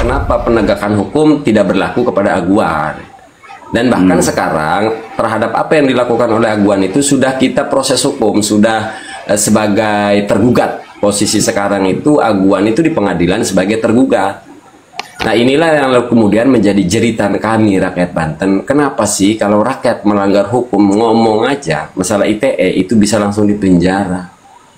kenapa penegakan hukum tidak berlaku kepada aguan. Dan bahkan sekarang terhadap apa yang dilakukan oleh aguan itu sudah kita proses hukum, sudah sebagai tergugat. Posisi sekarang itu aguan itu di pengadilan sebagai tergugat. Nah inilah yang kemudian menjadi jeritan kami rakyat Banten. Kenapa sih kalau rakyat melanggar hukum ngomong aja masalah ITE itu bisa langsung dipenjara,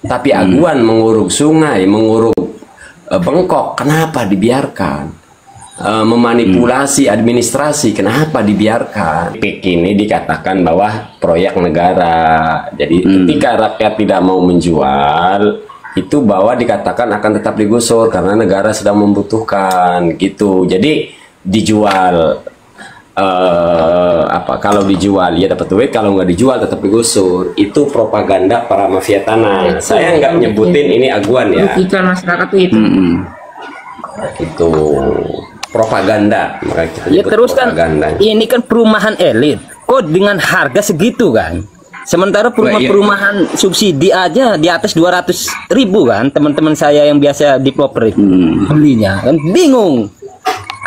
tapi aguan menguruk sungai, menguruk bengkok, kenapa dibiarkan? Memanipulasi administrasi, kenapa dibiarkan? PIK ini dikatakan bahwa proyek negara. Jadi ketika rakyat tidak mau menjual, itu bahwa dikatakan akan tetap digusur karena negara sedang membutuhkan gitu. Jadi dijual, kalau dijual ya dapat duit, kalau nggak dijual tetap digusur. Itu propaganda para mafia tanah. Saya nggak nyebutin ini aguan ya. Rugikan masyarakat itu. Itu propaganda, makanya kita Ya sebut terus kan propaganda. ini kan perumahan elit kok dengan harga segitu kan, sementara perumahan subsidi aja di atas 200.000 kan. Teman-teman saya yang biasa di properti belinya kan bingung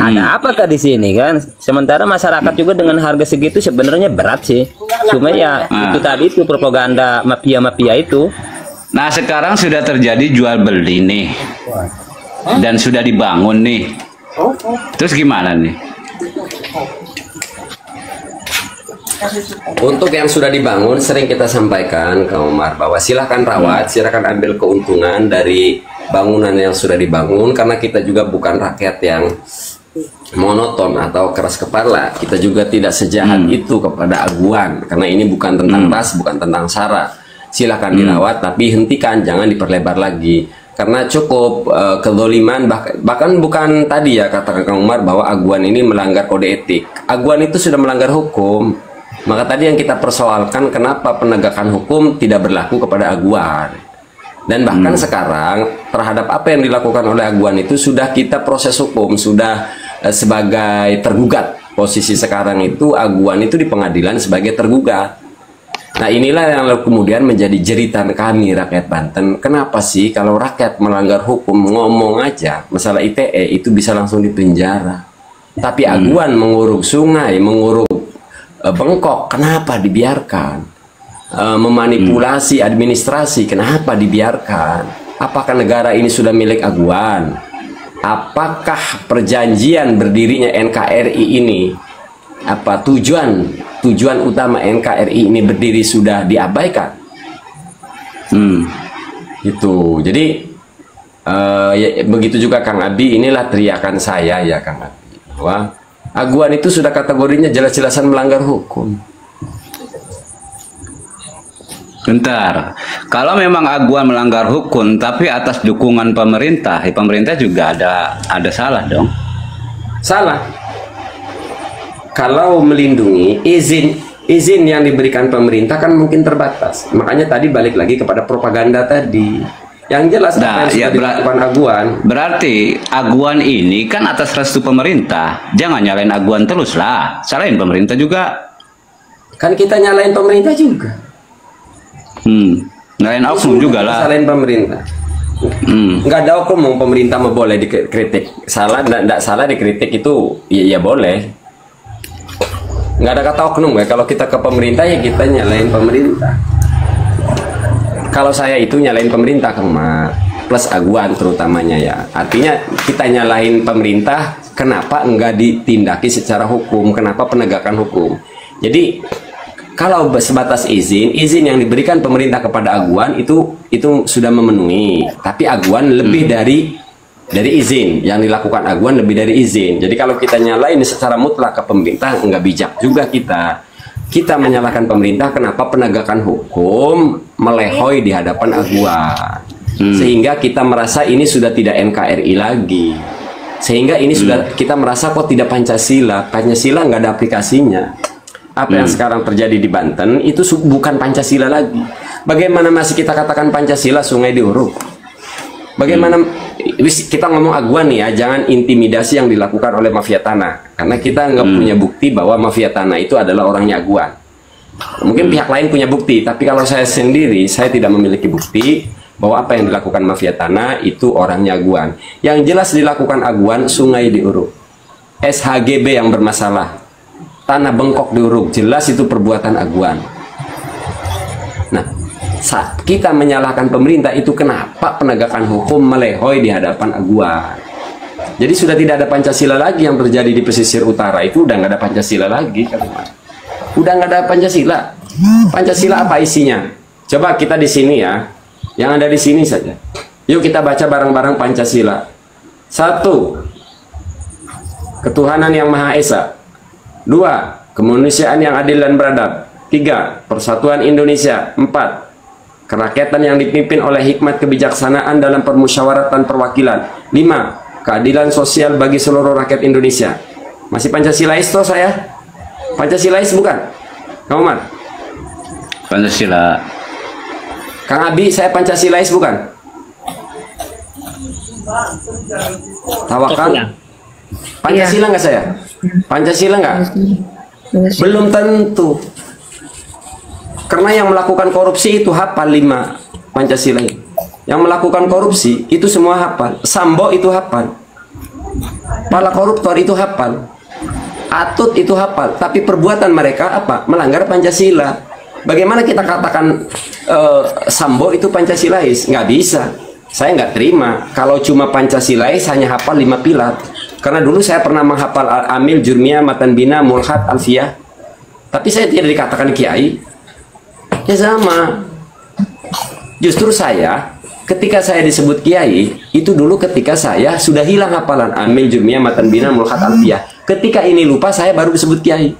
ada apakah di sini kan, sementara masyarakat juga dengan harga segitu sebenarnya berat sih, cuma ya itu tadi itu propaganda mafia-mafia itu. Nah sekarang sudah terjadi jual beli nih dan sudah dibangun nih. Terus gimana nih? Untuk yang sudah dibangun sering kita sampaikan ke Umar bahwa silahkan rawat, silahkan ambil keuntungan dari bangunan yang sudah dibangun, karena kita juga bukan rakyat yang monoton atau keras kepala. Kita juga tidak sejahat itu kepada aguan, karena ini bukan tentang ras, bukan tentang sara. Silahkan dirawat, tapi hentikan, jangan diperlebar lagi. Karena cukup kezoliman, bahkan bukan tadi ya katakan Kang Umar bahwa aguan ini melanggar kode etik. Aguan itu sudah melanggar hukum. Maka tadi yang kita persoalkan kenapa penegakan hukum tidak berlaku kepada aguan. Dan bahkan sekarang terhadap apa yang dilakukan oleh aguan itu sudah kita proses hukum, sudah sebagai tergugat. Posisi sekarang itu aguan itu di pengadilan sebagai tergugat. Nah inilah yang kemudian menjadi jeritan kami rakyat Banten. Kenapa sih kalau rakyat melanggar hukum ngomong aja masalah ITE itu bisa langsung dipenjara, tapi aguan menguruk sungai, menguruk bengkok, kenapa dibiarkan? Memanipulasi administrasi, kenapa dibiarkan? Apakah negara ini sudah milik aguan? Apakah perjanjian berdirinya NKRI ini, apa tujuan utama NKRI ini berdiri sudah diabaikan? Itu jadi ya, begitu juga Kang Abi, inilah teriakan saya ya Kang Abi, bahwa aguan itu sudah kategorinya jelas-jelasan melanggar hukum. Bentar, kalau memang aguan melanggar hukum tapi atas dukungan pemerintah, ya pemerintah juga ada salah dong. Salah. Kalau melindungi, izin yang diberikan pemerintah kan mungkin terbatas. Makanya tadi balik lagi kepada propaganda tadi. Yang jelas apa yang sudah dilakukan aguan. Berarti aguan ini kan atas restu pemerintah. Jangan nyalain aguan terus lah, salahin pemerintah juga. Kan kita nyalain pemerintah juga. Nyalain oknum juga lah. Salahin pemerintah. Nggak ada oknum, pemerintah mau boleh dikritik. Salah, nggak salah dikritik itu ya boleh. Nggak ada kata oknum ya. Kalau kita ke pemerintah ya kita nyalain pemerintah. Kalau saya itu nyalain pemerintah Kang, plus aguan terutamanya ya. Artinya kita nyalain pemerintah, kenapa enggak ditindaki secara hukum? Kenapa penegakan hukum? Jadi kalau sebatas izin yang diberikan pemerintah kepada aguan itu sudah memenuhi. Tapi aguan lebih dari izin, yang dilakukan aguan lebih dari izin. Jadi kalau kita nyalain secara mutlak ke pemerintah, nggak bijak juga kita menyalahkan pemerintah. Kenapa penegakan hukum melehoi di hadapan aguan, sehingga kita merasa ini sudah tidak NKRI lagi, sehingga ini sudah kita merasa kok tidak Pancasila nggak ada aplikasinya. Apa yang sekarang terjadi di Banten itu bukan Pancasila lagi. Bagaimana masih kita katakan Pancasila sungai diuruk? Bagaimana kita ngomong aguan nih ya, jangan intimidasi yang dilakukan oleh mafia tanah, karena kita nggak punya bukti bahwa mafia tanah itu adalah orangnya aguan. Mungkin pihak lain punya bukti, tapi kalau saya sendiri saya tidak memiliki bukti bahwa apa yang dilakukan mafia tanah itu orangnya Aguan. Yang jelas dilakukan Aguan, sungai diuruk, SHGB yang bermasalah, tanah bengkok diuruk, jelas itu perbuatan Aguan. Nah, saat kita menyalahkan pemerintah itu kenapa penegakan hukum melehoi di hadapan Aguan. Jadi sudah tidak ada Pancasila lagi yang terjadi di pesisir utara, itu udah nggak ada Pancasila lagi, udah nggak ada Pancasila. Pancasila apa isinya? Coba kita di sini ya, yang ada di sini saja. Yuk kita baca bareng-bareng Pancasila. 1. Ketuhanan yang Maha Esa. 2. Kemanusiaan yang adil dan beradab. 3. Persatuan Indonesia. 4. Kerakyatan yang dipimpin oleh hikmat kebijaksanaan dalam permusyawaratan perwakilan. 5. Keadilan sosial bagi seluruh rakyat Indonesia. Masih Pancasilais toh saya? Pancasilais bukan? Kang Umar? Pancasila. Kang Abi, saya Pancasilais bukan? Tawakal. Pancasila nggak saya? Pancasila nggak? Belum tentu. Karena yang melakukan korupsi itu hafal 5 Pancasila ini. Yang melakukan korupsi itu semua hafal. Sambo itu hafal. Para koruptor itu hafal. Atut itu hafal. Tapi perbuatan mereka apa? Melanggar Pancasila. Bagaimana kita katakan Sambo itu Pancasilais? Nggak bisa. Saya nggak terima kalau cuma Pancasilais hanya hafal 5 pilar. Karena dulu saya pernah menghafal Amil, Jurmiyah, Matan Bina, Mulhat, Alfiyah. Tapi saya tidak dikatakan kiai. Ya sama. Justru saya, ketika saya disebut kiai, itu dulu ketika saya sudah hilang hafalan Amil, Jurmiyah, Matan Bina, Mulhat, Alfiyah. Ketika ini lupa, saya baru disebut kiai.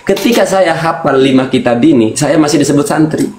Ketika saya hafal 5 kitab ini, saya masih disebut santri.